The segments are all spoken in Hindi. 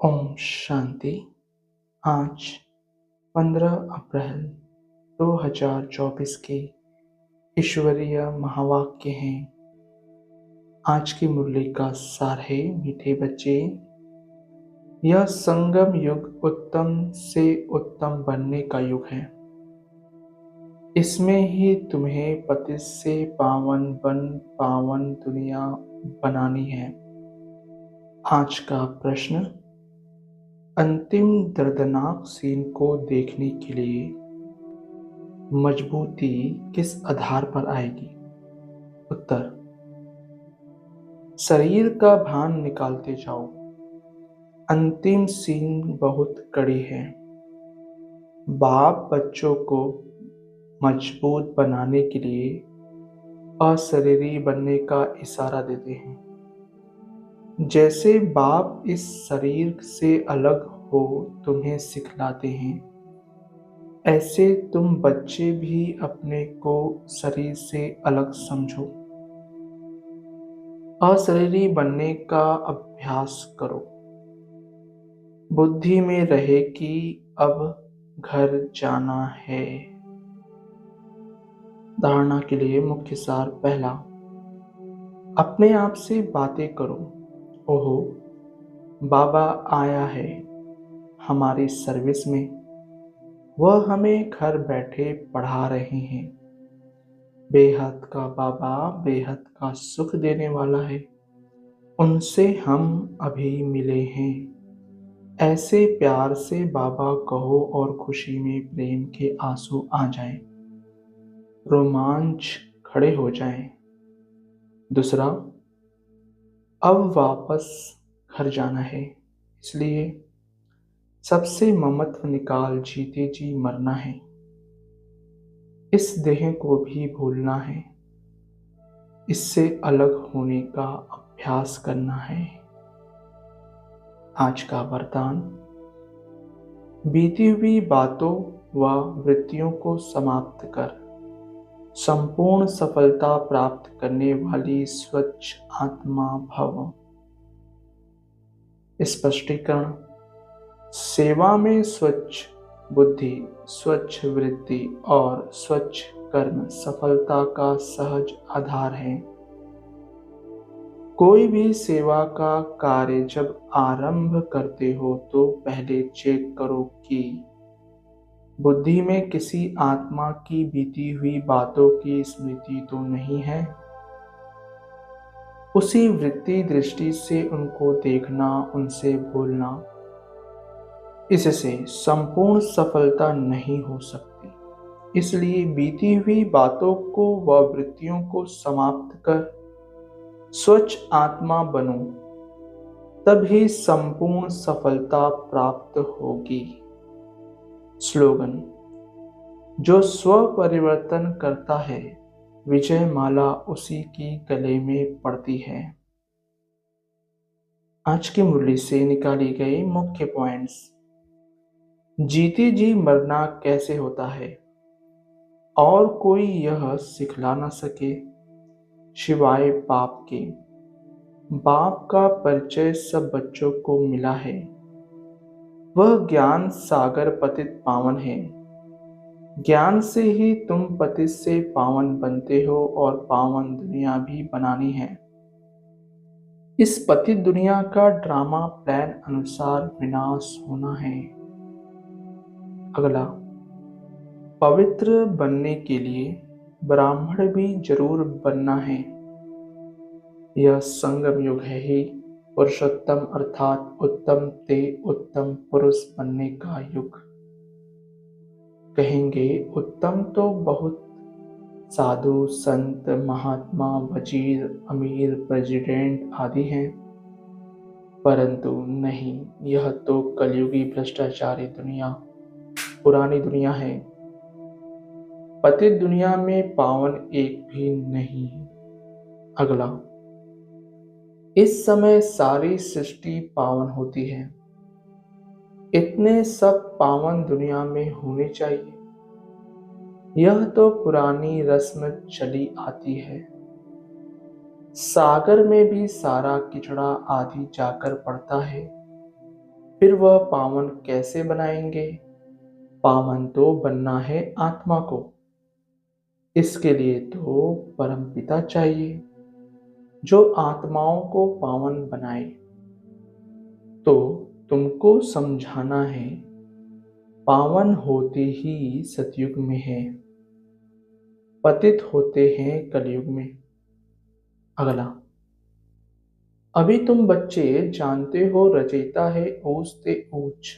ओम शांति। आज 15 अप्रैल 2024 के ईश्वरीय महावाक्य हैं। आज की मुरली का सार है, मीठे बच्चे, यह संगम युग उत्तम से उत्तम बनने का युग है। इसमें ही तुम्हें पतित से पावन दुनिया बनानी है। आज का प्रश्न, अंतिम दर्दनाक सीन को देखने के लिए मजबूती किस आधार पर आएगी? उत्तर, शरीर का भान निकालते जाओ। अंतिम सीन बहुत कड़ी है। बाप बच्चों को मजबूत बनाने के लिए अशरीरी बनने का इशारा देते हैं। जैसे बाप इस शरीर से अलग हो तुम्हें सिखलाते हैं, ऐसे तुम बच्चे भी अपने को शरीर से अलग समझो। अशरीरी बनने का अभ्यास करो। बुद्धि में रहे कि अब घर जाना है। धारणा के लिए मुख्य सार पहला, अपने आप से बातें करो। ओहो, बाबा आया है हमारी सर्विस में। वह हमें घर बैठे पढ़ा रहे हैं। बेहद का बाबा बेहद का सुख देने वाला है। उनसे हम अभी मिले हैं। ऐसे प्यार से बाबा कहो और खुशी में प्रेम के आंसू आ जाएं, रोमांच खड़े हो जाएं। दूसरा, अब वापस घर जाना है, इसलिए सबसे ममत्व निकाल जीते जी मरना है। इस देह को भी भूलना है। इससे अलग होने का अभ्यास करना है। आज का वरदान, बीती हुई बातों व वृत्तियों को समाप्त कर संपूर्ण सफलता प्राप्त करने वाली स्वच्छ आत्मा भव। स्पष्टीकरण, सेवा में स्वच्छ बुद्धि, स्वच्छ वृत्ति और स्वच्छ कर्म सफलता का सहज आधार है। कोई भी सेवा का कार्य जब आरंभ करते हो तो पहले चेक करो कि बुद्धि में किसी आत्मा की बीती हुई बातों की स्मृति तो नहीं है। उसी वृत्ति दृष्टि से उनको देखना, उनसे बोलना, इससे संपूर्ण सफलता नहीं हो सकती। इसलिए बीती हुई बातों को व वृत्तियों को समाप्त कर स्वच्छ आत्मा बनो, तभी संपूर्ण सफलता प्राप्त होगी। स्लोगन, जो स्व परिवर्तन करता है विजय माला उसी की गले में पड़ती है। आज की मुरली से निकाली गई मुख्य पॉइंट्स। जीते जी मरना कैसे होता है और कोई यह सिखला न सके सिवाय बाप के। बाप का परिचय सब बच्चों को मिला है। वह ज्ञान सागर पतित पावन है। ज्ञान से ही तुम पतित से पावन बनते हो और पावन दुनिया भी बनानी है। इस पतित दुनिया का ड्रामा प्लान अनुसार विनाश होना है। अगला, पवित्र बनने के लिए ब्राह्मण भी जरूर बनना है। यह संगम युग है ही पुरुषोत्तम अर्थात उत्तम ते उत्तम पुरुष बनने का युग। कहेंगे उत्तम तो बहुत साधु संत महात्मा वजीर अमीर प्रेसिडेंट आदि हैं, परंतु नहीं, यह तो कलयुगी भ्रष्टाचारी दुनिया, पुरानी दुनिया है। पतित दुनिया में पावन एक भी नहीं। अगला, इस समय सारी सृष्टि पावन होती है। इतने सब पावन दुनिया में होने चाहिए। यह तो पुरानी रस्म चली आती है। सागर में भी सारा किचड़ा आदि जाकर पड़ता है। फिर वह पावन कैसे बनाएंगे? पावन तो बनना है आत्मा को। इसके लिए तो परमपिता चाहिए जो आत्माओं को पावन बनाए। तो तुमको समझाना है, पावन होते ही सतयुग में है, पतित होते हैं कलयुग में। अगला, अभी तुम बच्चे जानते हो रचयिता है ऊंच ते ऊंच।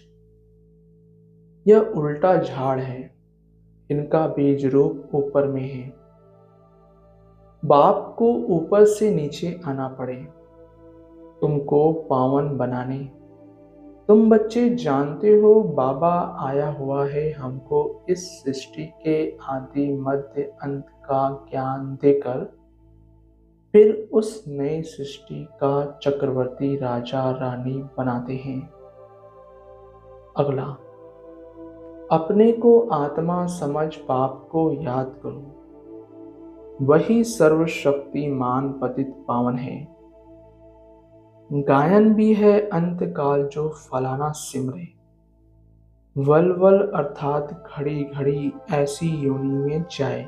यह उल्टा झाड़ है, इनका बीज रूप ऊपर में है। बाप को ऊपर से नीचे आना पड़े तुमको पावन बनाने। तुम बच्चे जानते हो बाबा आया हुआ है हमको इस सृष्टि के आदि मध्य अंत का ज्ञान देकर फिर उस नई सृष्टि का चक्रवर्ती राजा रानी बनाते हैं। अगला, अपने को आत्मा समझ बाप को याद करो, वही सर्वशक्तिमान पतित पावन है। गायन भी है अंत काल जो फलाना सिमरे। वल वल अर्थात घड़ी घड़ी ऐसी योनि में जाए।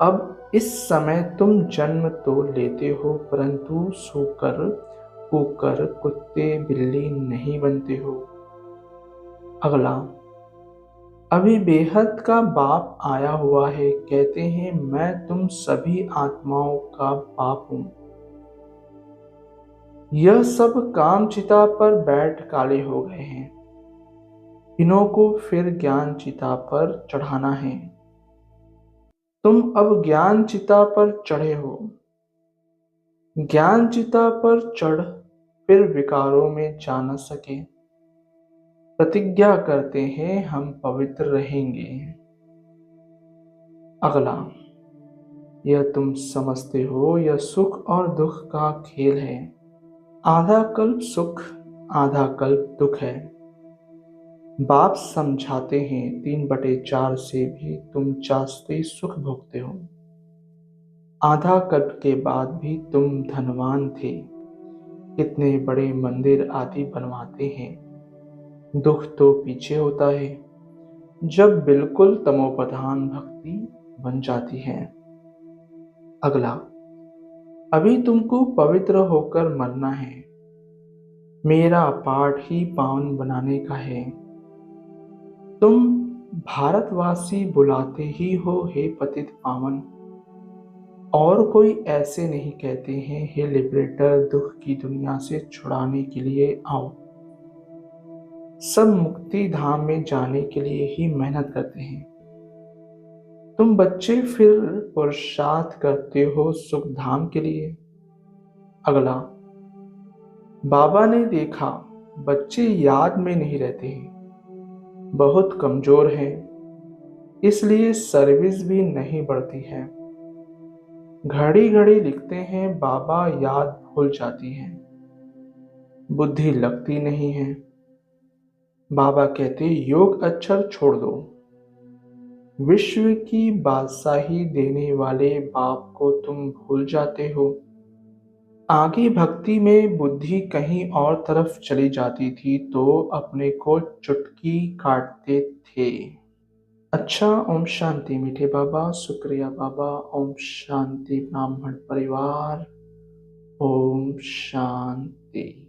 अब इस समय तुम जन्म तो लेते हो परंतु सोकर कुकर कुत्ते बिल्ली नहीं बनते हो। अगला, अभी बेहद का बाप आया हुआ है, कहते हैं मैं तुम सभी आत्माओं का बाप हूं। यह सब काम चिता पर बैठ काले हो गए हैं, इन्हों को फिर ज्ञान चिता पर चढ़ाना है। तुम अब ज्ञान चिता पर चढ़े हो, ज्ञान चिता पर चढ़ फिर विकारों में जा न सके। प्रतिज्ञा करते हैं हम पवित्र रहेंगे। अगला, यह तुम समझते हो यह सुख और दुख का खेल है। आधा कल्प सुख आधा कल्प दुख है। बाप समझाते हैं 3/4 से भी तुम जास्ती सुख भोगते हो। आधा कल्प के बाद भी तुम धनवान थे, कितने बड़े मंदिर आदि बनवाते हैं। दुख तो पीछे होता है जब बिल्कुल तमोप्रधान भक्ति बन जाती है। अगला, अभी तुमको पवित्र होकर मरना है, मेरा पाठ ही पावन बनाने का है। तुम भारतवासी बुलाते ही हो हे पतित पावन, और कोई ऐसे नहीं कहते हैं हे लिबरेटर दुख की दुनिया से छुड़ाने के लिए आओ। सब मुक्ति धाम में जाने के लिए ही मेहनत करते हैं। तुम बच्चे फिर पुरुषार्थ करते हो सुख धाम के लिए। अगला, बाबा ने देखा बच्चे याद में नहीं रहते हैं, बहुत कमजोर हैं, इसलिए सर्विस भी नहीं बढ़ती है। घड़ी घड़ी लिखते हैं बाबा, याद भूल जाती है, बुद्धि लगती नहीं है। बाबा कहते योग अक्षर छोड़ दो। विश्व की बादशाही देने वाले बाप को तुम भूल जाते हो। आगे भक्ति में बुद्धि कहीं और तरफ चली जाती थी तो अपने को चुटकी काटते थे। अच्छा, ओम शांति मीठे बाबा, शुक्रिया बाबा। ओम शांति ब्राह्मण परिवार, ओम शांति।